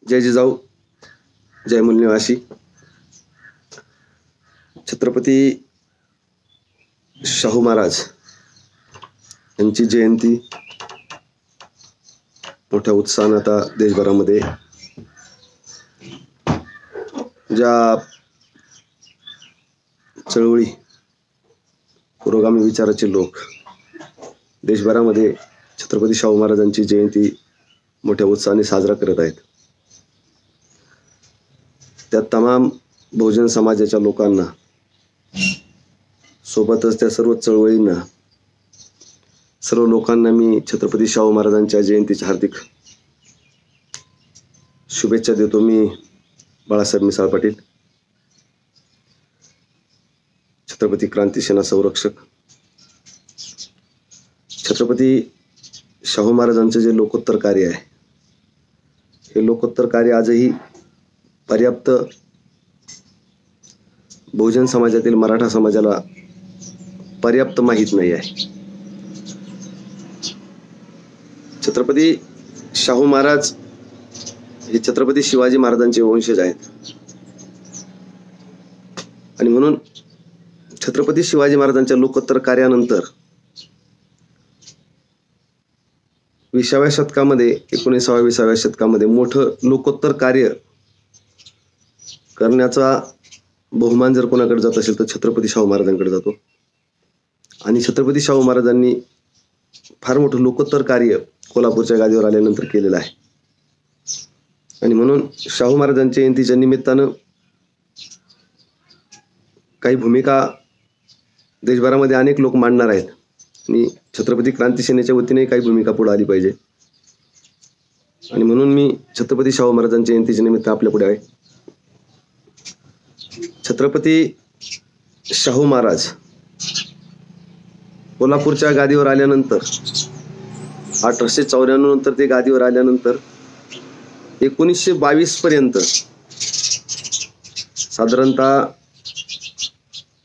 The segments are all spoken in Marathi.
जय जिजाऊ, जय मूलनिवासी. छत्रपती शाहू महाराज यांची जयंती मोठ्या उत्साहाने आता देशभरामध्ये ज्या चळवळी पुरोगामी विचाराचे लोक देशभरामध्ये छत्रपती शाहू महाराजांची जयंती मोठ्या उत्साहाने साजरा करत आहेत. त्या तमाम बहुजन समाजाच्या लोकांना सोबतच त्या सर्व चळवळींना सर्व लोकांना मी छत्रपती शाहू महाराजांच्या जयंतीच्या हार्दिक शुभेच्छा देतो. मी बाळासाहेब मिसाळ पाटील, छत्रपती क्रांती सेना संरक्षक. छत्रपती शाहू महाराजांचे जे लोकोत्तर कार्य आहे, हे लोकोत्तर कार्य आजही पर्याप्त बहुजन समाजातील मराठा समाजाला पर्याप्त माहीत नाही आहे. छत्रपती शाहू महाराज हे छत्रपती शिवाजी महाराजांचे वंशज आहेत आणि म्हणून छत्रपती शिवाजी महाराजांच्या लोकोत्तर कार्यानंतर 20व्या शतकामध्ये 19व्या शतकामध्ये मोठं लोकोत्तर कार्य करण्याचा बहुमान जर कोणाकडे जात असेल तर छत्रपती शाहू महाराजांकडे जातो. आणि छत्रपती शाहू महाराजांनी फार मोठं लोकोत्तर कार्य कोल्हापूरच्या गादीवर आल्यानंतर केलेलं आहे. आणि म्हणून शाहू महाराजांच्या जयंतीच्या निमित्तानं काही भूमिका देशभरामध्ये अनेक लोक मांडणार आहेत आणि छत्रपती क्रांती सेनेच्या वतीने काही भूमिका पुढे आली पाहिजे. आणि म्हणून मी छत्रपती शाहू महाराजांच्या जयंतीच्या निमित्त आपल्या पुढे आहे. छत्रपती शाहू महाराज कोल्हापूरच्या गादीवर आल्यानंतर 1894 नंतर ते गादीवर आल्यानंतर 1922 पर्यंत साधारणतः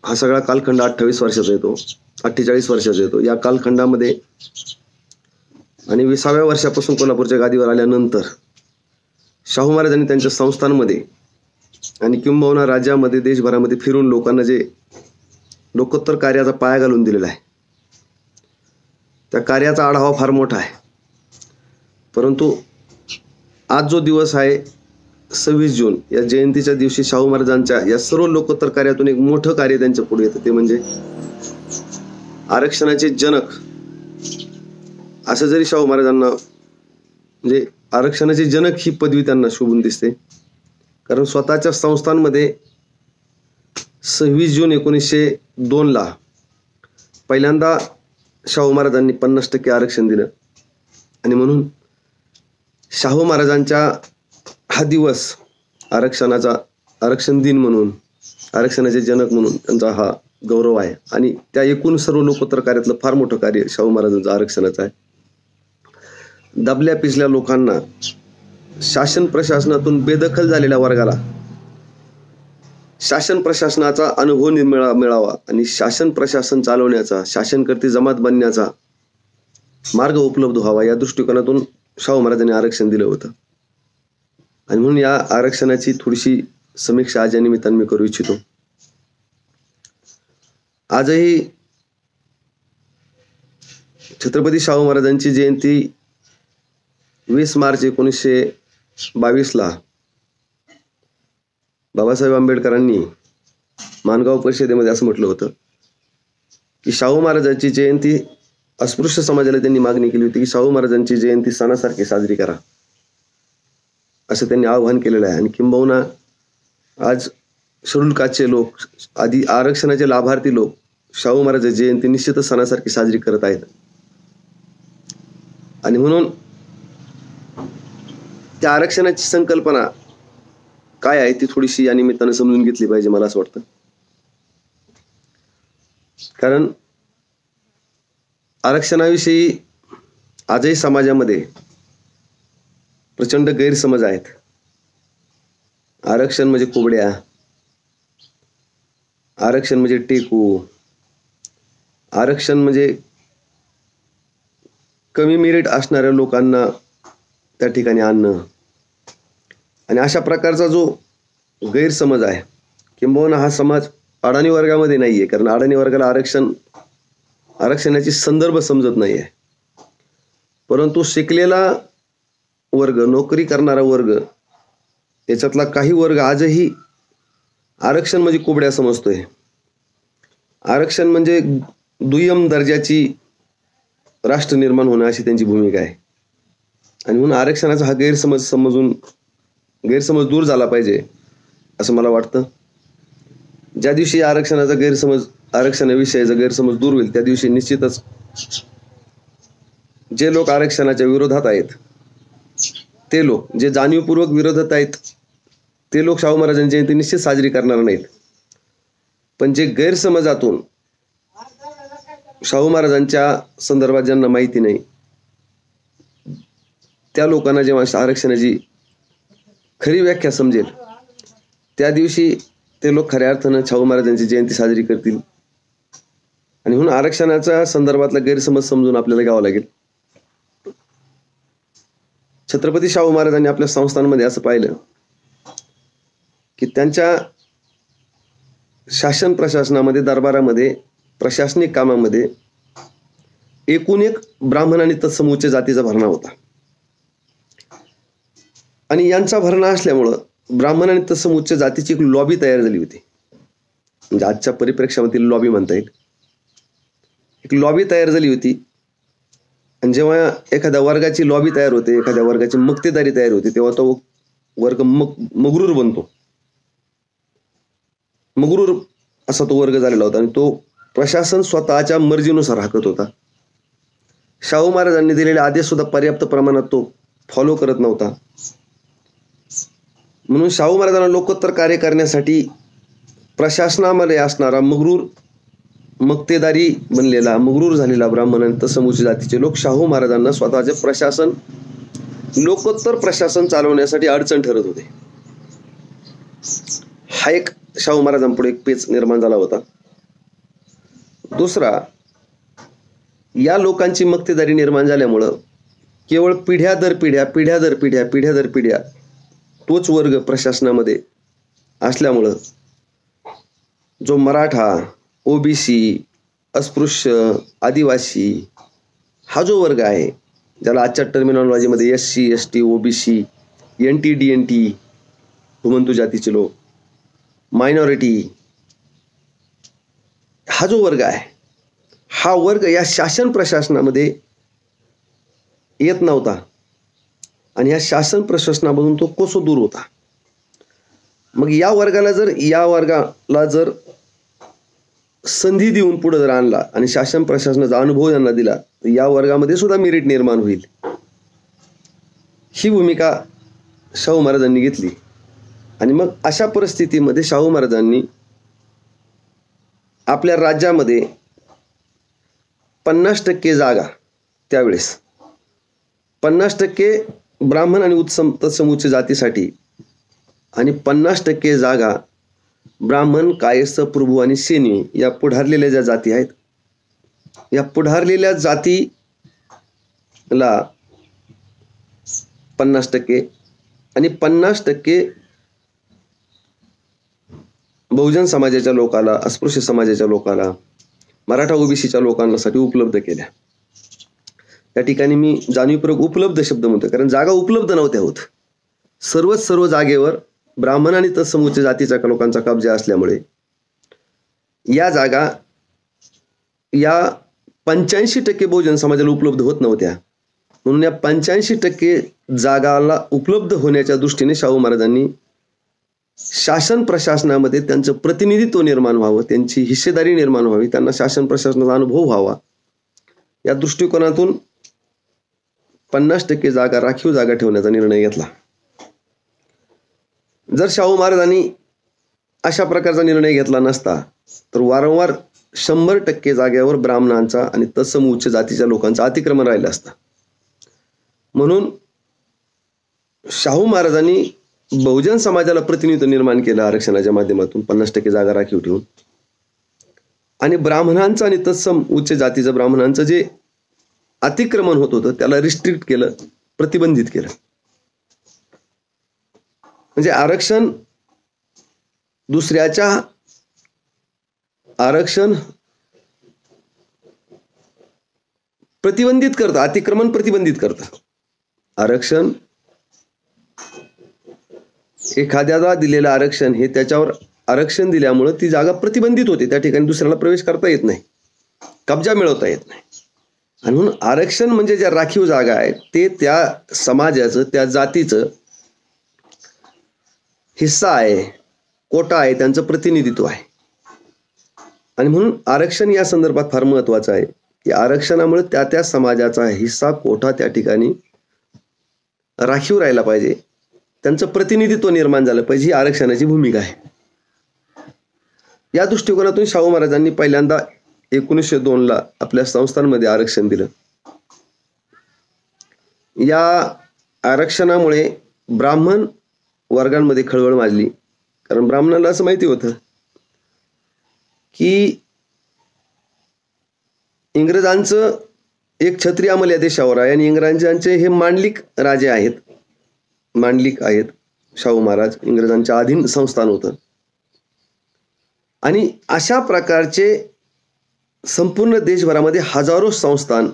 हा सगळा कालखंड 28 वर्षाचा येतो, 48 वर्षाचा येतो. या कालखंडामध्ये आणि 20व्या वर्षापासून कोल्हापूरच्या गादीवर आल्यानंतर शाहू महाराजांनी त्यांच्या संस्थांमध्ये आणि किंबहुना राज्यामध्ये देशभरामध्ये फिरून लोकांना जे लोकोत्तर कार्याचा पाया घालून दिलेला आहे, त्या कार्याचा आढावा फार मोठा आहे. परंतु आज जो दिवस आहे 26 जून या जयंतीच्या दिवशी शाहू महाराजांच्या या सर्व लोकोत्तर कार्यातून एक मोठं कार्य त्यांच्या पुढे येतं, ते म्हणजे आरक्षणाचे जनक असं जरी शाहू महाराजांना म्हणजे आरक्षणाचे जनक ही पदवी त्यांना शोभून दिसते. कारण स्वतःच्या संस्थांमध्ये 26 जून 1902 पहिल्यांदा शाहू महाराजांनी 50% आरक्षण दिलं. आणि म्हणून शाहू महाराजांच्या हा दिवस आरक्षण दिन म्हणून, आरक्षणाचे जनक म्हणून त्यांचा हा गौरव आहे. आणि त्या एकूण सर्व लोकोत्तर कार्यातलं फार मोठं कार्य शाहू महाराजांचं आरक्षणाचं आहे. दबल्या पिचल्या लोकांना, शासन प्रशासनातून बेदखल झालेल्या वर्गाला शासन प्रशासनाचा अनुभव मिळावा आणि शासन प्रशासन चालवण्याचा, शासनकर्ती जमात बनण्याचा मार्ग उपलब्ध व्हावा या दृष्टिकोनातून शाहू महाराजांनी आरक्षण दिलं होतं. आणि म्हणून या आरक्षणाची थोडीशी समीक्षा आज या निमित्ताने मी करू इच्छितो. आजही छत्रपती शाहू महाराजांची जयंती 20 मार्च 1922 बाबासाहेब आंबेडकरांनी माणगाव परिषदेमध्ये असं म्हटलं होतं की शाहू महाराजांची जयंती, अस्पृश्य समाजाला त्यांनी मागणी केली होती की शाहू महाराजांची जयंती सणासारखी साजरी करा, असं त्यांनी आवाहन केलेलं आहे. आणि किंबहुना आज शेड्यूल कास्टचे लोक, आधी आरक्षणाचे लाभार्थी लोक शाहू महाराजांची जयंती निश्चितच सणासारखी साजरी करत आहेत. आणि म्हणून त्या आरक्षणाची संकल्पना काय आहे ती थोडीशी या निमित्तानं समजून घेतली पाहिजे, मला असं वाटतं. कारण आरक्षणाविषयी आजही समाजामध्ये प्रचंड गैरसमज आहेत. आरक्षण म्हणजे कोबड्या, आरक्षण म्हणजे टेकू, आरक्षण म्हणजे कमी मेरिट असणाऱ्या लोकांना त्या ठिकाणी आणणं, आणि अशा प्रकारचा जो गैरसमज आहे, किंबहुना हा समाज अडाणी वर्गामध्ये नाही आहे, कारण अडाणी वर्गाला आरक्षणाची संदर्भ समजत नाही आहे. परंतु शिकलेला वर्ग, नोकरी करणारा वर्ग, याच्यातला काही वर्ग आजही आरक्षण म्हणजे कोबड्या समजतोय. आरक्षण म्हणजे दुय्यम दर्जाची राष्ट्र निर्माण होणं अशी त्यांची भूमिका आहे. आणि म्हणून आरक्षणाचा हा गैरसमज दूर झाला पाहिजे असं मला वाटतं. ज्या दिवशी आरक्षणाविषयीचा गैरसमज दूर होईल त्या दिवशी निश्चितच जे लोक आरक्षणाच्या विरोधात आहेत, ते लोक जे जाणीवपूर्वक विरोधात आहेत, ते लोक शाहू महाराजांची जयंती निश्चित साजरी करणार नाहीत. पण जे गैरसमजातून शाहू महाराजांच्या संदर्भात ज्यांना माहिती नाही, त्या लोकांना जेव्हा आरक्षणाची खरी व्याख्या समजेल त्या दिवशी ते लोक खऱ्या अर्थानं शाहू महाराजांची जयंती साजरी करतील. आणि म्हणून आरक्षणाच्या संदर्भातला गैरसमज समजून आपल्याला घ्यावं लागेल. छत्रपती शाहू महाराजांनी आपल्या संस्थांमध्ये असं पाहिलं की त्यांच्या शासन प्रशासनामध्ये, दरबारामध्ये, प्रशासनिक कामामध्ये एकूण एक ब्राह्मण आणि तत्सम जातीचा भरणा होता. आणि यांचा भरणा असल्यामुळं ब्राह्मण आणि तत्सम जातीची एक लॉबी तयार झाली होती. म्हणजे आजच्या परिप्रेक्षामध्ये लॉबी म्हणता येईल. एक लॉबी तयार झाली होती. आणि जेव्हा एखाद्या वर्गाची लॉबी तयार होते, एखाद्या वर्गाची मक्तेदारी तयार होते, तेव्हा तो वर्ग मगरूर बनतो. मगरूर असा तो वर्ग झालेला होता आणि तो प्रशासन स्वतःच्या मर्जीनुसार हाकत होता. शाहू महाराजांनी दिलेले आदेश सुद्धा पर्याप्त प्रमाणात तो फॉलो करत नव्हता. म्हणून शाहू महाराजांना लोकोत्तर कार्य करण्यासाठी प्रशासनामध्ये असणारा मक्तेदारी बनलेला, मगरूर झालेला ब्राह्मण आणि तत्सम जातीचे लोक शाहू महाराजांना स्वतःचे लोकोत्तर प्रशासन चालवण्यासाठी अडचण ठरत होते. हा एक शाहू महाराजांपुढे एक पेच निर्माण झाला होता. दुसरा, या लोकांची मक्तेदारी निर्माण झाल्यामुळं केवळ पिढ्या दर पिढ्या तोच वर्ग प्रशासनामध्ये असल्यामुळं जो मराठा, ओबीसी, अस्पृश्य, आदिवासी हा जो वर्ग आहे, ज्याला आजच्या टर्मिनॉलॉजीमध्ये SC, ST, OBC, NT, DNT, घुमंतू जातीचे लोक, मायनॉरिटी, हा जो वर्ग आहे, हा वर्ग या शासन प्रशासनामध्ये येत नव्हता. आणि या शासन प्रशासनामधून तो कोसो दूर होता. मग या वर्गाला जर संधी देऊन पुढे जर आणला आणि शासन प्रशासनाचा अनुभव यांना दिला, तर या वर्गामध्ये सुद्धा मेरिट निर्माण होईल. ही भूमिका शाहू महाराजांनी घेतली. आणि मग अशा परिस्थितीमध्ये शाहू महाराजांनी आपल्या राज्यामध्ये 50% जागा, त्यावेळेस 50% ब्राह्मण आणि तत्सम जातीसाठी आणि 50% जागा ब्राह्मण, कायस्थ, प्रभू आणि सेनी या पुढारलेल्या ज्या जाती आहेत, या पुढारलेल्या जातीला 50% आणि 50% बहुजन समाजाच्या लोकाला, अस्पृश्य समाजाच्या लोकाला, मराठा ओबीसीच्या लोकांसाठी उपलब्ध केल्या. त्या ठिकाणी मी जाणीवपूर्वक उपलब्ध शब्द म्हणतो, कारण जागा उपलब्ध नव्हत्या होत. सर्व जागेवर ब्राह्मण आणि तत्सम जातीच्या लोकांचा कब्जा असल्यामुळे या जागा या 85% बहुजन समाजाला उपलब्ध होत नव्हत्या. म्हणून या 85% जागाला उपलब्ध होण्याच्या दृष्टीने शाहू महाराजांनी शासन प्रशासनामध्ये त्यांचं प्रतिनिधित्व निर्माण व्हावं, त्यांची हिस्सेदारी निर्माण व्हावी, त्यांना शासन प्रशासनाचा अनुभव व्हावा, या दृष्टिकोनातून 50% जागा, राखीव जागा ठेवण्याचा निर्णय घेतला. जर शाहू महाराजांनी अशा प्रकारचा निर्णय घेतला नसता तर वारंवार 100% जागेवर ब्राह्मणांचा आणि तत्सम उच्च जातीच्या लोकांचं अतिक्रमण राहिलं असतं. म्हणून शाहू महाराजांनी बहुजन समाजाला प्रतिनिधित्व निर्माण केलं आरक्षणाच्या माध्यमातून 50% जागा राखीव ठेवून. आणि ब्राह्मणांचं आणि तत्सम उच्च जातीचं ब्राह्मणांचं जे अतिक्रमण होत होतं त्याला रिस्ट्रिक्ट केलं, प्रतिबंधित केलं. म्हणजे आरक्षण दुसऱ्याच्या आरक्षण प्रतिबंधित करतं, अतिक्रमण प्रतिबंधित करतं. आरक्षण एखाद्याला दिलेलं आरक्षण हे त्याच्यावर आरक्षण दिल्यामुळं ती जागा प्रतिबंधित होते, त्या ठिकाणी दुसऱ्याला प्रवेश करता येत नाही, कब्जा मिळवता येत नाही. आणि म्हणून आरक्षण म्हणजे ज्या राखीव जागा आहेत ते त्या समाजाचं, त्या जातीचं हिस्सा आहे, कोटा आहे, त्यांचं प्रतिनिधित्व आहे. आणि म्हणून आरक्षण या संदर्भात फार महत्वाचं आहे की आरक्षणामुळे त्या त्या समाजाचा हिस्सा, कोटा त्या ठिकाणी राखीव राहिला पाहिजे, त्यांचं प्रतिनिधित्व निर्माण झालं पाहिजे, ही आरक्षणाची भूमिका आहे. या दृष्टिकोनातून शाहू महाराजांनी पहिल्यांदा 1902ला आपल्या संस्थांमध्ये आरक्षण दिलं. या आरक्षणामुळे ब्राह्मण वर्गांमध्ये खळबळ माजली, कारण ब्राह्मणाला असं माहिती होतं की इंग्रजांचं एक छत्री अंमल या देशावर आहे आणि इंग्रजांचे हे मांडलिक राजे आहेत, मांडलिक आहेत. शाहू महाराज इंग्रजांच्या अधीन संस्थान होतं आणि अशा प्रकारचे संपूर्ण देशभरामध्ये हजारो संस्थान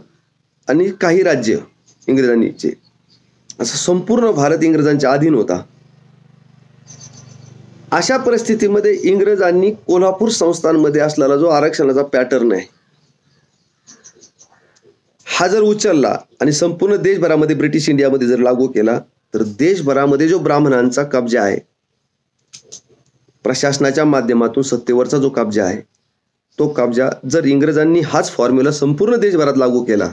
आणि काही राज्य इंग्रजांचे, असं संपूर्ण भारत इंग्रजांच्या अधीन होता. अशा परिस्थितीमध्ये इंग्रजांनी कोल्हापूर संस्थानमध्ये असलेला जो आरक्षणाचा पॅटर्न आहे हा जर उचलला आणि संपूर्ण देशभरामध्ये, ब्रिटिश इंडियामध्ये जर लागू केला, तर देशभरामध्ये जो ब्राह्मणांचा कब्जा आहे, प्रशासनाच्या माध्यमातून सत्तेवरचा जो कब्जा आहे, तो कब्जा जर इंग्रजांनी हाच फॉर्म्युला संपूर्ण देशभरात लागू केला,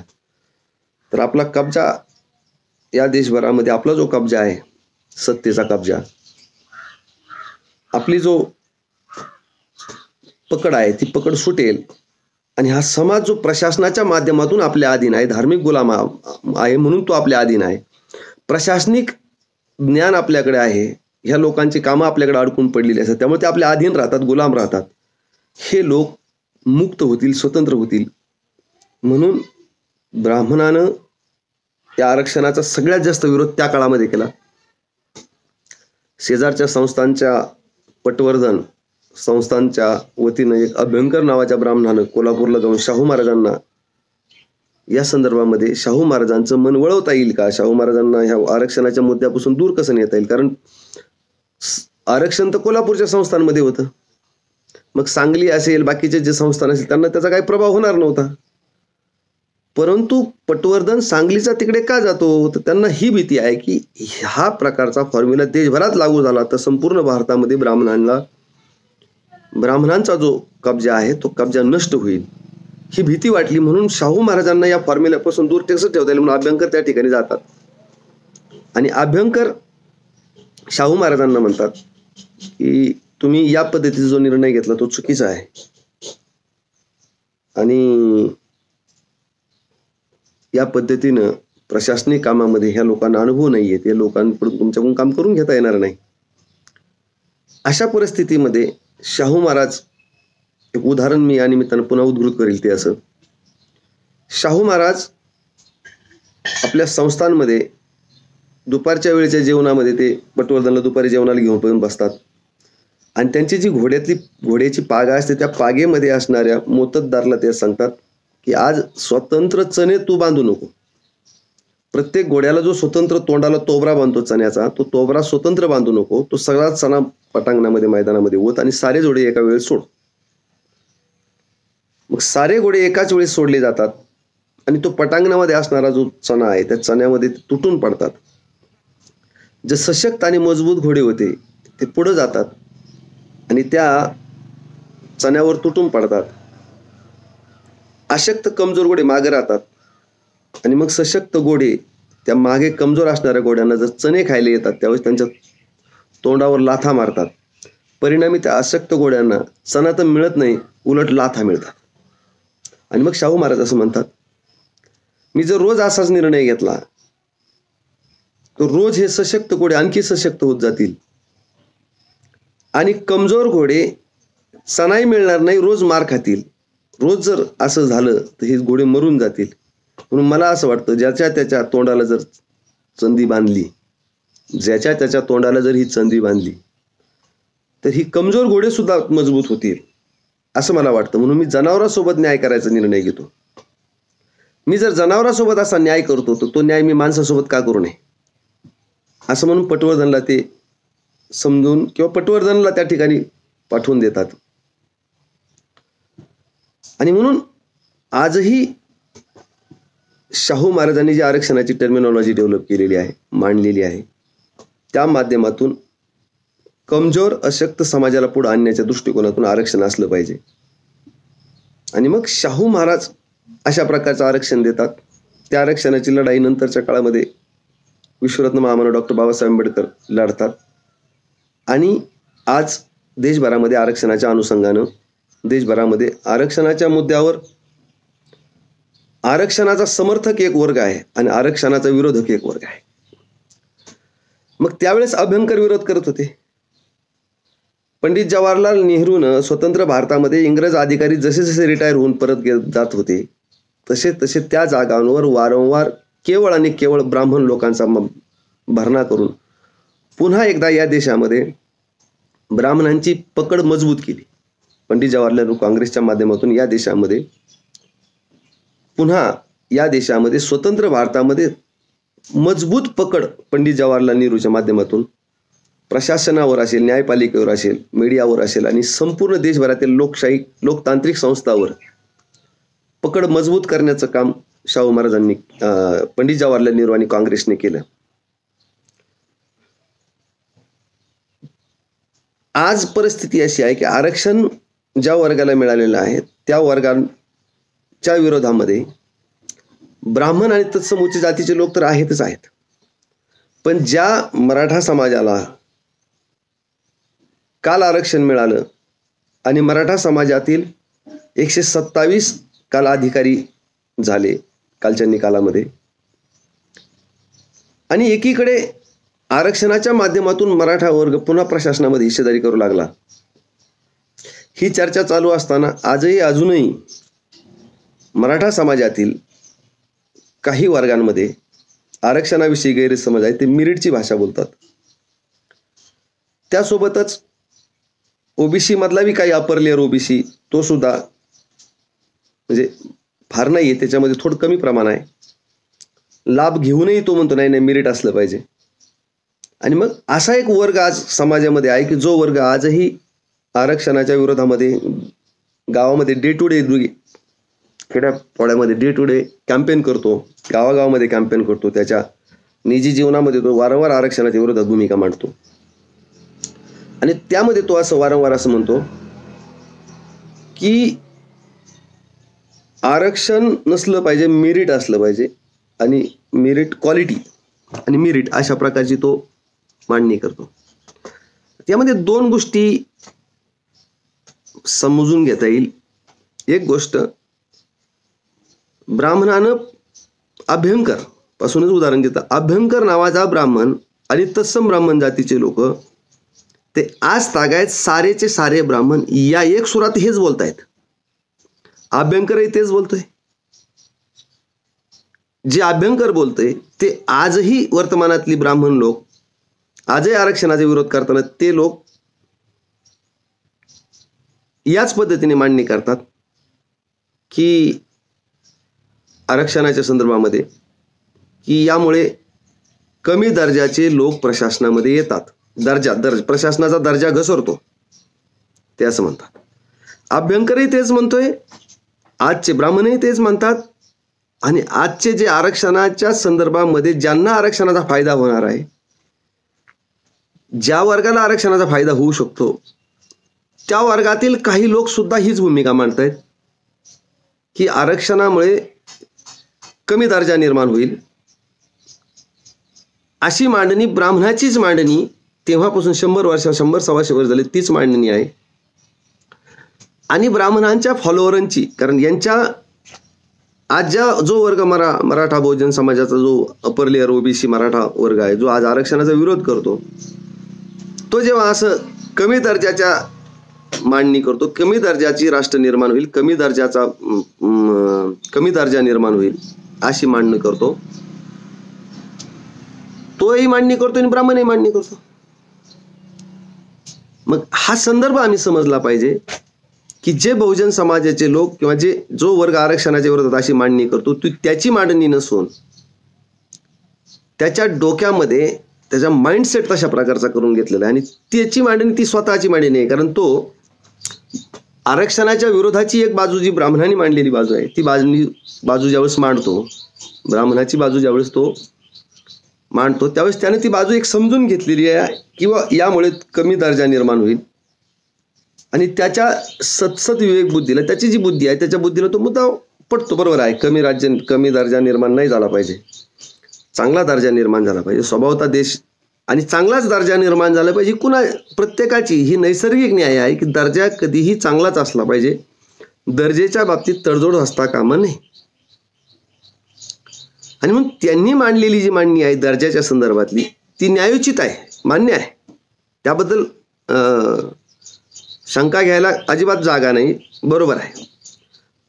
तर आपला कब्जा या देशभरामध्ये, आपला जो कब्जा आहे, सत्तेचा कब्जा, आपली जो पकड आहे ती पकड सुटेल आणि हा समाज जो प्रशासनाच्या माध्यमातून आपल्या अधीन आहे, धार्मिक गुलाम आहे म्हणून तो आपल्या अधीन आहे, प्रशासनिक ज्ञान आपल्याकडे आहे, ह्या लोकांची कामं आपल्याकडे अडकून पडलेली असतात, त्यामुळे ते आपल्या अधीन राहतात, गुलाम राहतात. हे लोक मुक्त होतील, स्वतंत्र होतील. म्हणून ब्राह्मणानं या आरक्षणाचा सगळ्यात जास्त विरोध त्या काळामध्ये केला. शेजारच्या संस्थांच्या, पटवर्धन संस्थांच्या वतीनं एक अभ्यंकर नावाच्या ब्राह्मणानं कोल्हापूरला जाऊन शाहू महाराजांना या संदर्भामध्ये, शाहू महाराजांचं मन वळवता येईल का, शाहू महाराजांना ह्या आरक्षणाच्या मुद्द्यापासून दूर कसं नेता येईल, कारण आरक्षण तर कोल्हापूरच्या संस्थांमध्ये होतं, मग सांगली असेल, बाकीचे जे संस्थान असेल त्यांना त्याचा काही प्रभाव होणार नव्हता. परंतु पटवर्धन सांगलीचा तिकडे का जातो, तर त्यांना ही भीती आहे की हा प्रकारचा फॉर्म्युला देशभरात लागू झाला तर संपूर्ण भारतामध्ये ब्राह्मणांचा जो कब्जा आहे तो कब्जा नष्ट होईल, ही भीती वाटली. म्हणून शाहू महाराजांना या फॉर्म्युल्यापासून दूर कसं ठेवता येईल म्हणून अभ्यंकर त्या ठिकाणी जातात आणि अभ्यंकर शाहू महाराजांना म्हणतात की तुम्ही या पद्धतीचा जो निर्णय घेतला तो चुकीचा आहे आणि या पद्धतीनं प्रशासनिक कामामध्ये ह्या लोकांना अनुभव नाहीये, ते लोकांकडून तुमच्याकडून काम करून घेता येणार नाही. अशा परिस्थितीमध्ये शाहू महाराज, एक उदाहरण मी या निमित्तानं पुन्हा उद्धृत करील ते असं, शाहू महाराज आपल्या संस्थांमध्ये दुपारच्या वेळेच्या जेवणामध्ये ते पटवर्धनला दुपारी जेवणाला घेऊन बसतात आणि त्यांची जी घोड्याची पागा असते त्या पागेमध्ये असणाऱ्या मोत्तद्दारला ते सांगतात की आज स्वतंत्र चणे तू बांधू नको, प्रत्येक घोड्याला जो स्वतंत्र तोंडाला तोबरा बांधतो चण्याचा, तो तोबरा स्वतंत्र बांधू नको, तो सगळा चणा पटांगणामध्ये, मैदानामध्ये ओत आणि सारे घोडे एका वेळेस सोड. मग सारे घोडे एकाच वेळेस सोडले जातात आणि तो पटांगणामध्ये असणारा जो चणा आहे त्या चण्यामध्ये तुटून पडतात. जे सशक्त आणि मजबूत घोडे होते ते पुढे जातात आणि त्या चण्यावर तुटून पडतात. अशक्त कमजोर घोडे मागे राहतात आणि मग सशक्त घोडे त्या मागे कमजोर असणाऱ्या घोड्यांना जर चणे खायला येतात त्यावेळेस त्यांच्या तोंडावर लाथा मारतात. परिणामी त्या अशक्त घोड्यांना चणा तर मिळत नाही, उलट लाथा मिळतात. आणि मग शाहू महाराज असं म्हणतात, मी जर रोज असाच निर्णय घेतला तर रोज हे सशक्त घोडे आणखी सशक्त होत जातील आणि कमजोर घोडे चणाही मिळणार नाही, रोज मार खातील. रोज जर असं झालं तर हे घोडे मरून जातील. म्हणून मला असं वाटतं ज्याच्या त्याच्या तोंडाला जर चंदी बांधली ज्याच्या त्याच्या तोंडाला जर ही चंदी बांधली तर ही कमजोर घोडे सुद्धा मजबूत होतील असं मला वाटतं. म्हणून मी जनावरांसोबत न्याय करायचा निर्णय घेतो. मी जर जनावरांसोबत असा न्याय करतो तर तो न्याय मी माणसासोबत का करू नये असं म्हणून पटवर्धनला ते समजून किंवा पटवर्धनला त्या ठिकाणी पाठवून देतात. आणि म्हणून आजही शाहू महाराजांनी जी आरक्षणाची टर्मिनॉलॉजी डेव्हलप केलेली आहे, मांडलेली आहे, त्या माध्यमातून कमजोर अशक्त समाजाला पुढे आणण्याच्या दृष्टिकोनातून आरक्षण असलं पाहिजे. आणि मग शाहू महाराज अशा प्रकारचं आरक्षण देतात. त्या आरक्षणाची लढाई नंतरच्या काळामध्ये विश्वरत्न महामानव डॉक्टर बाबासाहेब आंबेडकर लढतात. आणि आज देशभरामध्ये आरक्षणाच्या अनुषंगानं देशभरामध्ये आरक्षणाच्या मुद्द्यावर आरक्षणाचा समर्थक एक वर्ग आहे आणि आरक्षणाचा विरोधक एक वर्ग आहे. मग त्यावेळेस अभ्यंकर विरोध करत होते. पंडित जवाहरलाल नेहरूनं स्वतंत्र भारतामध्ये इंग्रज अधिकारी जसे जसे रिटायर होऊन परत जात होते तसे तसे त्या जागांवर वारंवार केवळ आणि केवळ ब्राह्मण लोकांचा भरणा करून पुन्हा एकदा या देशामध्ये ब्राह्मणांची पकड मजबूत केली. पंडित जवाहरलाल नेहरू काँग्रेसच्या माध्यमातून या देशामध्ये पुन्हा या देशामध्ये स्वतंत्र भारतामध्ये मजबूत पकड पंडित जवाहरलाल नेहरूच्या माध्यमातून प्रशासनावर असेल, न्यायपालिकेवर असेल, मीडियावर असेल आणि संपूर्ण देशभरातील लोकशाही लोकतांत्रिक संस्थांवर पकड मजबूत करण्याचं काम शाहू महाराजांनी पंडित जवाहरलाल नेहरू आणि काँग्रेसने केलं. आज परिस्थिती अशी आहे की आरक्षण ज्या वर्गाला मिळालेलं आहे त्या वर्गाच्या विरोधामध्ये ब्राह्मण आणि तत्सम उच्च जातीचे लोक तर आहेतच आहेत. पण ज्या मराठा समाजाला काल आरक्षण मिळालं आणि मराठा समाजातील 127 काल अधिकारी झाले कालच्या निकालामध्ये आणि एकीकडे आरक्षणाच्या माध्यमातून मराठा वर्ग पुन्हा प्रशासनामध्ये हिस्सेदारी करू लागला. ही चर्चा चालू असताना अजूनही मराठा समाजातील काही वर्गांमध्ये आरक्षणाविषयी गैरसमज आहे. ते मिरिटची भाषा बोलतात. त्यासोबतच ओबीसी मधला काही अपर लेअर ओबीसी तो सुद्धा म्हणजे फार नाही आहे, त्याच्यामध्ये थोडं कमी प्रमाण आहे. लाभ घेऊनही तो म्हणतो नाही नाही मेरिट असलं पाहिजे. आणि मग असा एक वर्ग आज समाजामध्ये आहे की जो वर्ग आजही आरक्षणाच्या विरोधामध्ये गावामध्ये डे टू डे खेड्यापाड्यामध्ये डे टू डे कॅम्पेन करतो, गावागावामध्ये कॅम्पेन करतो. त्याच्या निजी जीवनामध्ये तो वारंवार आरक्षणाच्या विरोधात भूमिका मांडतो आणि त्यामध्ये तो असं वारंवार असं म्हणतो की आरक्षण नसलं पाहिजे, मेरिट असलं पाहिजे आणि मेरिट क्वालिटी आणि मेरिट अशा प्रकारची तो मांडणी करतो. त्यामध्ये दोन गोष्टी समजून घेता येईल. एक गोष्ट, ब्राह्मणानं अभ्यंकर पासूनच उदाहरण घेतं. अभ्यंकर नावाचा ब्राह्मण आणि तत्सम ब्राह्मण जातीचे लोक ते आज तागायत सारेचे सारे ब्राह्मण या एक सुरात हेच बोलतायत. अभ्यंकरही तेच बोलतोय. जे अभ्यंकर बोलतोय ते आजही वर्तमानातली ब्राह्मण लोक आजही आरक्षणाचा विरोध करताना ते लोक याच पद्धतीने मांडणी करतात की आरक्षणाच्या संदर्भामध्ये की यामुळे कमी दर्जाचे लोक प्रशासनामध्ये येतात, प्रशासनाचा दर्जा घसरतो, ते असं म्हणतात. अभ्यंकरही तेच म्हणतोय, आजचे ब्राह्मणही तेच म्हणतात. आणि आजचे जे आरक्षणाच्या संदर्भामध्ये ज्यांना आरक्षणाचा फायदा होणार आहे, ज्या वर्गाला आरक्षणाचा फायदा होऊ शकतो त्या वर्गातील काही लोक सुद्धा हीच भूमिका मांडतायत की आरक्षणामुळे कमी दर्जा निर्माण होईल. अशी मांडणी ब्राह्मणाचीच मांडणी तेव्हापासून 100-125 वर्ष झाले तीच मांडणी आहे. आणि ब्राह्मणांच्या फॉलोअरांची, कारण यांच्या आज जो वर्ग मराठा बहुजन समाजाचा जो अपर लेअर ओबीसी मराठा वर्ग आहे जो आज आरक्षणाचा विरोध करतो, तो जेव्हा असं कमी दर्जाच्या मांडणी करतो, कमी दर्जाची राष्ट्र निर्माण होईल, कमी दर्जा निर्माण होईल अशी मांडणी करतो, तो तोही मांडणी करतो आणि ब्राह्मणही मांडणी करतो. मग हा संदर्भ आम्ही समजला पाहिजे की जे बहुजन समाजाचे लोक किंवा जो वर्ग आरक्षणाच्या विरोधात अशी मांडणी करतो ती त्याची मांडणी नसून त्याच्या डोक्यामध्ये त्याचा माइंडसेट तशा प्रकारचा करून घेतलेला आहे आणि त्याची मांडणी ती स्वतःची मांडणी आहे. कारण तो आरक्षणाच्या विरोधाची एक बाजू जी ब्राह्मणांनी मांडलेली बाजू आहे ती बाजू ज्यावेळेस मांडतो, ब्राह्मणाची बाजू ज्यावेळेस तो मांडतो त्यावेळेस त्याने ती बाजू एक समजून घेतलेली आहे किंवा यामुळे कमी दर्जा निर्माण होईल आणि त्याच्या सतसत विवेक बुद्धीला त्याची जी बुद्धी आहे त्याच्या बुद्धीला तो मुद्दा पटतो. बरोबर आहे, कमी दर्जा निर्माण नाही झाला पाहिजे, चांगला दर्जा निर्माण झाला पाहिजे. स्वभावता देश आणि चांगलाच दर्जा निर्माण झाला पाहिजे. प्रत्येकाची ही नैसर्गिक न्याय आहे की दर्जा कधीही चांगलाच असला पाहिजे, दर्जेच्या बाबतीत तडजोड असता कामा नये. आणि मग त्यांनी मांडलेली जी मांडणी आहे दर्जाच्या संदर्भातली ती न्यायोचित आहे, मान्य आहे, त्याबद्दल शंका घ्यायला अजिबात जागा नाही, बरोबर आहे.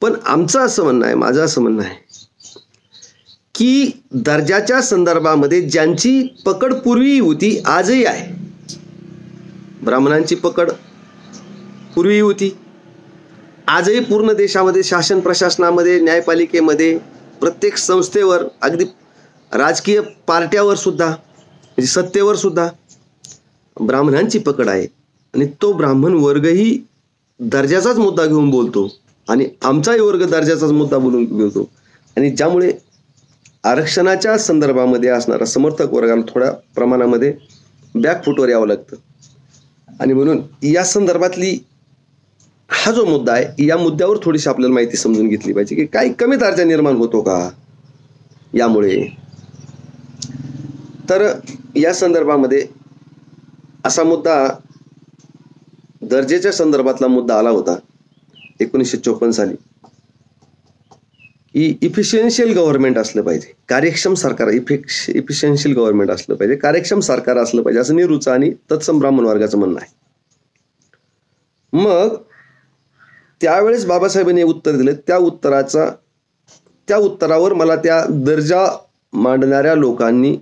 पण आमचं असं म्हणणं आहे, माझं असं म्हणणं आहे की दर्जाच्या संदर्भामध्ये ज्यांची पकड पूर्वी होती आजही आहे. ब्राह्मणांची पकड पूर्वी होती, आजही पूर्ण देशामध्ये शासन प्रशासनामध्ये, न्यायपालिकेमध्ये, प्रत्येक संस्थेवर, अगदी राजकीय पार्ट्यावर सुद्धा, म्हणजे सत्तेवर सुद्धा ब्राह्मणांची पकड आहे. आणि तो ब्राह्मण वर्गही दर्जाचाच मुद्दा घेऊन बोलतो आणि आमचाही वर्ग दर्जाचाच मुद्दा बोलतो. आणि ज्यामुळे आरक्षणाच्या संदर्भामध्ये असणारा समर्थक वर्गाला थोड्या प्रमाणामध्ये बॅकफुटवर यावं लागतं. आणि म्हणून या संदर्भातली हा जो मुद्दा आहे या मुद्द्यावर थोडीशी आपल्याला माहिती समजून घेतली पाहिजे की काही कमी दर्जा निर्माण होतो का यामुळे. तर या संदर्भामध्ये असा मुद्दा दर्जेच्या संदर्भातला मुद्दा आला होता 1954 साली की इफिशियन्शियल गव्हर्नमेंट असलं पाहिजे, कार्यक्षम सरकार, इफिशियन्शियल गव्हर्नमेंट असलं पाहिजे, कार्यक्षम सरकार असलं पाहिजे असं नेहरूचं आणि तत्सम ब्राह्मण वर्गाचं म्हणणं आहे. मग त्यावेळेस बाबासाहेबांनी उत्तर दिलं. त्या उत्तरावर मला त्या दर्जा मांडणाऱ्या लोकांनी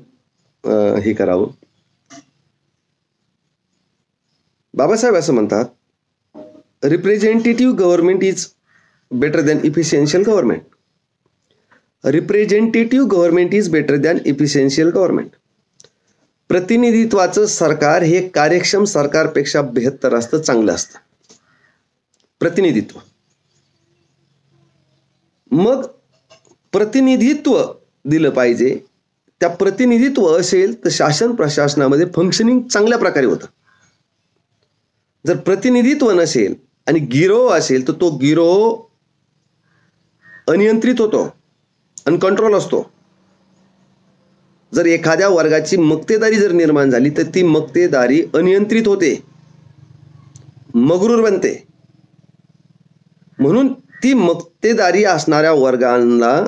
हे करावं. बाबासाहेब असं म्हणतात, representative government is better than efficient government. Representative government is better than efficient government. प्रतिनिधित्वाचं सरकार हे कार्यक्षम सरकारपेक्षा 72 असतं, चांगलं असतं प्रतिनिधित्व. मग प्रतिनिधित्व दिलं पाहिजे. त्या प्रतिनिधित्व असेल तर शासन प्रशासनामध्ये फंक्शनिंग चांगल्या प्रकारे होतं. जर प्रतिनिधित्व नसेल आणि गिरोह असेल तर तो गिरोह अनियंत्रित होतो, अनकंट्रोल असतो. जर एखाद्या वर्गाची मक्तेदारी जर निर्माण झाली तर ती मक्तेदारी अनियंत्रित होते, मगरूर बनते. म्हणून ती मक्तेदारी असणाऱ्या वर्गांना,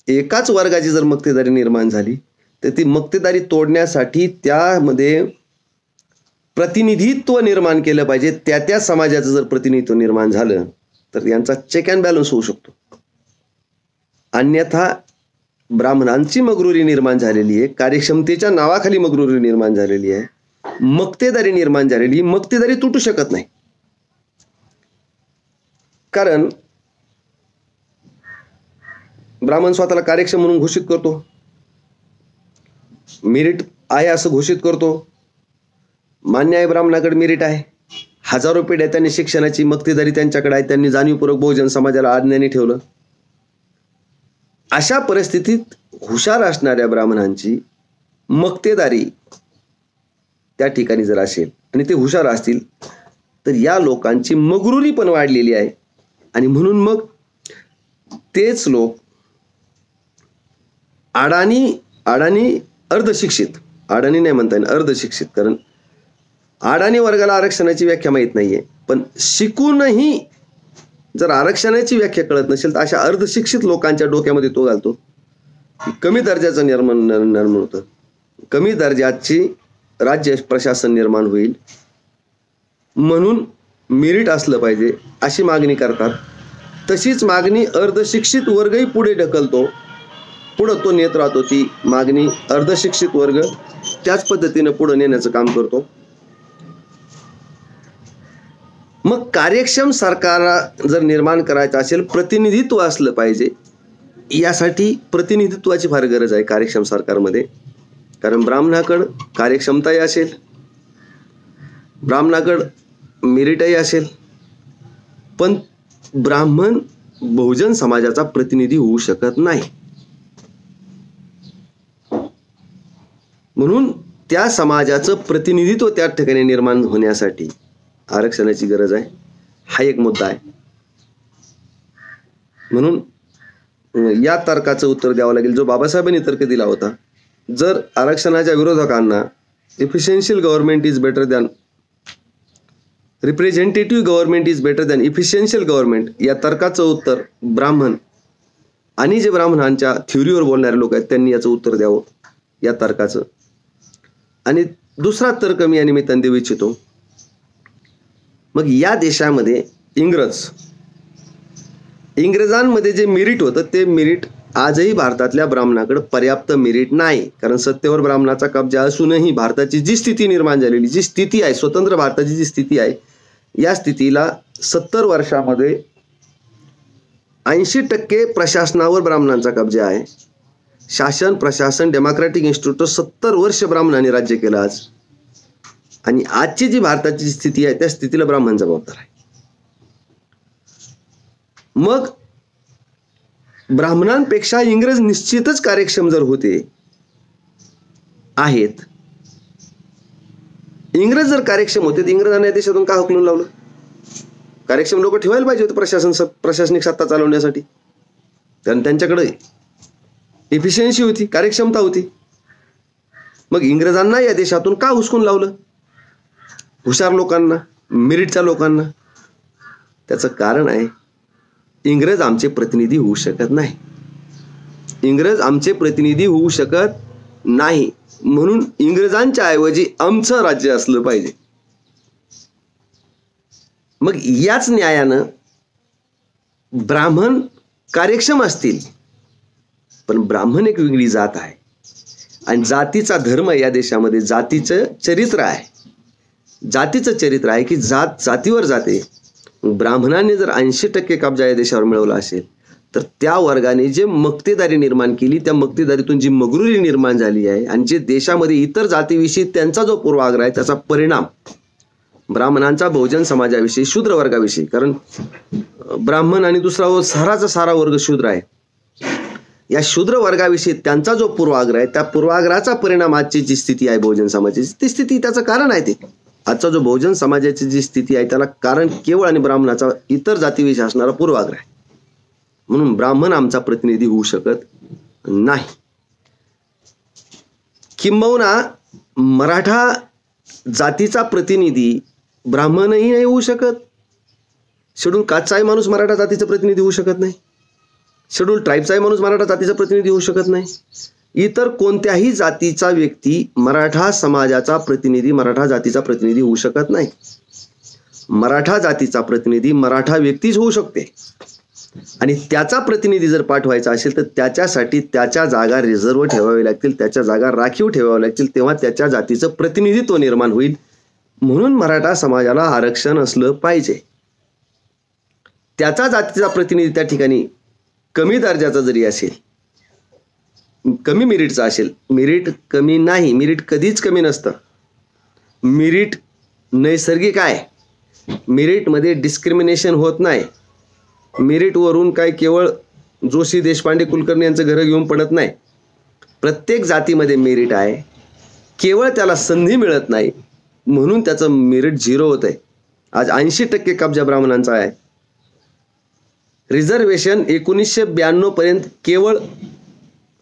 एकाच वर्गाची जर मक्तेदारी निर्माण झाली तर ती मक्तेदारी तोडण्यासाठी त्यामध्ये प्रतिनिधित्व निर्माण केलं पाहिजे. त्या समाजाचं जर प्रतिनिधित्व निर्माण झालं तर यांचा चेक अँड बॅलन्स होऊ शकतो. अन्यथा ब्राह्मणांची मगरुरी निर्माण झालेली आहे, कार्यक्षमतेच्या नावाखाली मगरुरी निर्माण झालेली आहे, मक्तेदारी निर्माण झालेली, मक्तेदारी तुटू शकत नाही. कारण ब्राह्मण स्वतःला कार्यक्षम म्हणून घोषित करतो, मेरिट आहे असं घोषित करतो, मान्य आहे ब्राह्मणाकडे मेरिट आहे, हजारो पिढ्या त्यांनी शिक्षणाची मक्तेदारी त्यांच्याकडे आहे, त्यांनी जाणीवपूर्वक बहुजन समाजाला आज्ञाने ठेवलं. अशा परिस्थितीत हुशार असणाऱ्या ब्राह्मणांची मक्तेदारी त्या ठिकाणी जर असेल आणि ते हुशार असतील तर या लोकांची मगरुरी पण वाढलेली आहे. आणि म्हणून मग तेच लोक अडाणी अर्धशिक्षित, अडाणी नाही म्हणता येईल, अर्धशिक्षित, कारण अडाणी वर्गाला आरक्षणाची व्याख्या माहीत नाहीये, पण शिकूनही जर आरक्षणाची व्याख्या कळत नसेल तर अशा अर्धशिक्षित लोकांच्या डोक्यामध्ये तो घालतो की कमी दर्जाचं निर्माण होतं, कमी दर्जाची राज्य प्रशासन निर्माण होईल म्हणून मेरिट असलं पाहिजे अशी मागणी करतात. तशीच मागणी अर्धशिक्षित वर्गही पुढे ढकलतो. पुढं तो नेत राहतो, ती मागणी अर्धशिक्षित वर्ग त्याच पद्धतीने पुढे नेण्याचं काम करतो. मग कार्यक्षम सरकार जर निर्माण करायचं असेल, प्रतिनिधित्व असलं पाहिजे. यासाठी प्रतिनिधित्वाची फार गरज आहे कार्यक्षम सरकारमध्ये. कारण ब्राह्मणाकडं कार्यक्षमताही असेल, ब्राह्मणाकडं मेरिटही असेल, पण ब्राह्मण बहुजन समाजाचा प्रतिनिधी होऊ शकत नाही. म्हणून त्या समाजाचं प्रतिनिधित्व त्या ठिकाणी निर्माण होण्यासाठी आरक्षणाची गरज आहे. हा एक मुद्दा आहे. म्हणून या तर्काचं उत्तर द्यावं लागेल जो बाबासाहेबांनी तर्क दिला होता. जर आरक्षणाच्या विरोधकांना efficient government is better than representative government is better than efficient government, या तर्काचं उत्तर ब्राह्मण आणि जे ब्राह्मणांच्या थ्योरीवर बोलणारे लोक आहेत त्यांनी याचं उत्तर द्यावं या तर्काचं. आणि दुसरा तर्क मी या निमित्ताने देऊ इच्छितो. मग या देशामध्ये इंग्रजांमध्ये जे मेरिट होतं ते मेरिट आजही भारतातल्या ब्राह्मणाकडे पर्याप्त मेरिट नाही. कारण सत्तेवर ब्राह्मणाचा कब्जा असूनही भारताची जी स्थिती निर्माण झालेली, जी स्थिती आहे, स्वतंत्र भारताची जी स्थिती आहे, या स्थितीला 70 वर्षामध्ये 80% प्रशासनावर ब्राह्मणांचा कब्जा आहे. शासन प्रशासन डेमोक्रॅटिक इन्स्टिट्यूट 70 वर्ष ब्राह्मणांनी राज्य केलं आज. आणि आजची जी भारताची स्थिती आहे त्या स्थितीला ब्राह्मण जबाबदार आहे. मग ब्राह्मणांपेक्षा इंग्रज निश्चितच कार्यक्षम जर होते आहेत, इंग्रज जर कार्यक्षम होते तर इंग्रजांना या देशातून का हुकलून लावलं? कार्यक्षम लोक ठेवायला पाहिजे होते प्रशासनिक सत्ता चालवण्यासाठी. कारण त्यांच्याकडे इफिशियन्सी होती, कार्यक्षमता होती. मग इंग्रजांना या देशातून का हुसकून लावलं? हुशार लोकांना, मेरिटच्या लोकांना. त्याचं कारण आहे, इंग्रज आमचे प्रतिनिधी होऊ शकत नाही. इंग्रज आमचे प्रतिनिधी होऊ शकत नाही म्हणून इंग्रजांच्या ऐवजी आमचं राज्य असलं पाहिजे. मग याच न्यायानं ब्राह्मण कार्यक्षम असतील, पण ब्राह्मण एक वेगळी जात आहे आणि जातीचा धर्म या देशामध्ये जातीचं चरित्र आहे. जातीचं चरित्र आहे की जात जातीवर जाते. ब्राह्मणांनी जर 80% कब्जा या देशावर मिळवला असेल तर त्या वर्गाने जे मक्तेदारी निर्माण केली, त्या मक्तेदारीतून जी मगरुरी निर्माण झाली आहे आणि जे देशामध्ये इतर जातीविषयी त्यांचा जो पूर्वाग्रह आहे त्याचा परिणाम ब्राह्मणांचा बहुजन समाजाविषयी, शूद्र वर्गाविषयी, कारण ब्राह्मण आणि दुसरा साराचा सारा वर्ग शूद्र आहे, या शूद्र वर्गाविषयी त्यांचा जो पूर्वाग्रह आहे त्या पूर्वाग्रहाचा परिणाम आजची जी स्थिती आहे बहुजन समाजाची, ती स्थिती त्याचं कारण आहे. ते आजचा जो बहुजन समाजाची जी स्थिती आहे त्याला कारण केवळ आणि ब्राह्मणाचा इतर जातीविषयी असणारा पूर्वाग्रह आहे. म्हणून ब्राह्मण आमचा प्रतिनिधी होऊ शकत नाही. किंबहुना मराठा जातीचा प्रतिनिधी ब्राह्मणही नाही होऊ शकत. शेड्यूल कास्टचाही माणूस मराठा जातीचा प्रतिनिधी होऊ शकत नाही. शेड्यूल ट्राईबचाही माणूस मराठा जातीचा प्रतिनिधी होऊ शकत नाही. इतर कोणत्याही जातीचा व्यक्ती मराठा समाजाचा प्रतिनिधी, मराठा जातीचा प्रतिनिधी होऊ शकत नाही. मराठा जातीचा प्रतिनिधी मराठा व्यक्तीच होऊ शकते. आणि त्याचा प्रतिनिधी जर पाठवायचा असेल तर त्याच्यासाठी त्याच्या जागा रिझर्व्ह ठेवाव्या लागतील, त्याच्या जागा राखीव ठेवाव्या लागतील, तेव्हा त्याच्या जातीचं प्रतिनिधित्व निर्माण होईल. म्हणून मराठा समाजाला आरक्षण असलं पाहिजे. त्याचा जातीचा प्रतिनिधी त्या ठिकाणी कमी दर्जाचा जरी असेल, कमी मेरिटचा असेल, मेरिट कमी नाही, मेरिट कधीच कमी नसतं. मेरिट नैसर्गिक आहे. मेरिटमध्ये डिस्क्रिमिनेशन होत नाही. मेरिटवरून काय केवळ जोशी, देशपांडे, कुलकर्णी यांचं घरं घेऊन पडत नाही. प्रत्येक जातीमध्ये मेरिट आहे, केवळ त्याला संधी मिळत नाही म्हणून त्याचं मेरिट 0 होत आहे. आज 80% कब्जा ब्राह्मणांचा आहे. रिझर्वेशन 1992 पर्यंत केवळ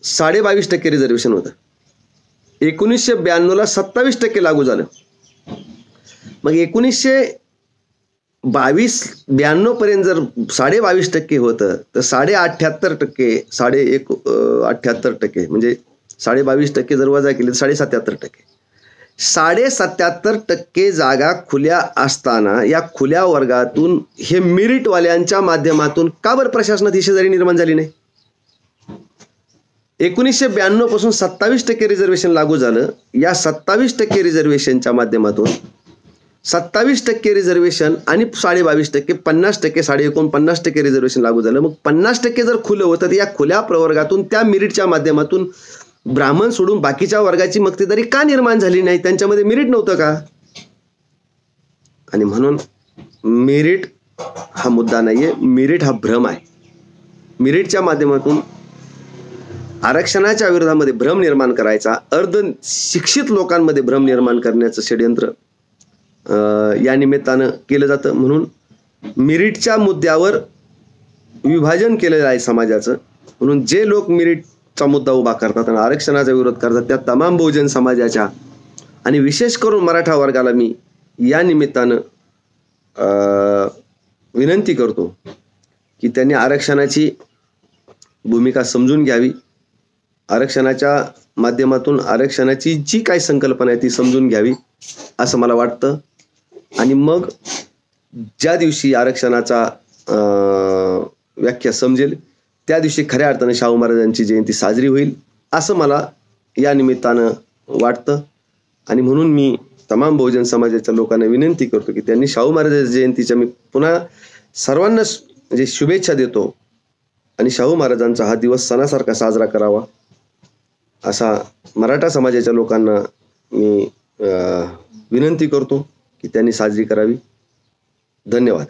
22.5% रिझर्वेशन होतं. 1992ला 27% लागू झालं. मग 1922-92 पर्यंत जर 22.5% होतं तर 78% 78% म्हणजे 22.5% जर वजा केले तर 77%. 77% जागा खुल्या असताना या खुल्या वर्गातून हे मेरिटवाल्यांच्या माध्यमातून का बरं प्रशासनात ही शेजारी निर्माण झाली नाही? 1992 पासून 27% रिझर्वेशन लागू झालं. या 27% रिझर्वेशनच्या माध्यमातून 27% रिझर्वेशन आणि 22.5%, 50%, 49% रिझर्वेशन लागू झालं. मग 50% जर खुलं होतं तर या खुल्या प्रवर्गातून त्या मेरिटच्या माध्यमातून ब्राह्मण सोडून बाकीच्या वर्गाची मक्तेदारी का निर्माण झाली नाही? त्यांच्यामध्ये मेरिट नव्हतं का? आणि म्हणून मेरिट हा मुद्दा नाहीये, मेरिट हा भ्रम आहे. मेरिटच्या माध्यमातून आरक्षणाच्या विरोधामध्ये भ्रम निर्माण करायचा, अर्ध शिक्षित लोकांमध्ये भ्रम निर्माण करण्याचं षड्यंत्र या निमित्तानं केलं जातं. म्हणून मेरिटच्या मुद्द्यावर विभाजन केलेलं आहे समाजाचं. म्हणून जे लोक मेरिटचा मुद्दा उभा करतात आणि आरक्षणाचा विरोध करतात त्या तमाम बहुजन समाजाच्या आणि विशेष करून मराठा वर्गाला मी या निमित्तानं विनंती करतो की त्यांनी आरक्षणाची भूमिका समजून घ्यावी. आरक्षणाच्या माध्यमातून आरक्षणाची जी काही संकल्पना आहे ती समजून घ्यावी असं मला वाटतं. आणि मग ज्या दिवशी आरक्षणाचा व्याख्या समजेल त्या दिवशी खऱ्या अर्थाने शाहू महाराजांची जयंती साजरी होईल असं मला या निमित्तानं वाटतं. आणि म्हणून मी तमाम बहुजन समाजाच्या लोकांना विनंती करतो की त्यांनी शाहू महाराजांच्या जयंतीच्या मी पुन्हा सर्वांना म्हणजे शुभेच्छा देतो आणि शाहू महाराजांचा हा दिवस सणासारखा साजरा करावा असा मराठा समाजाच्या लोकांना मी विनंती करतो की त्यांनी साजरी करावी. धन्यवाद.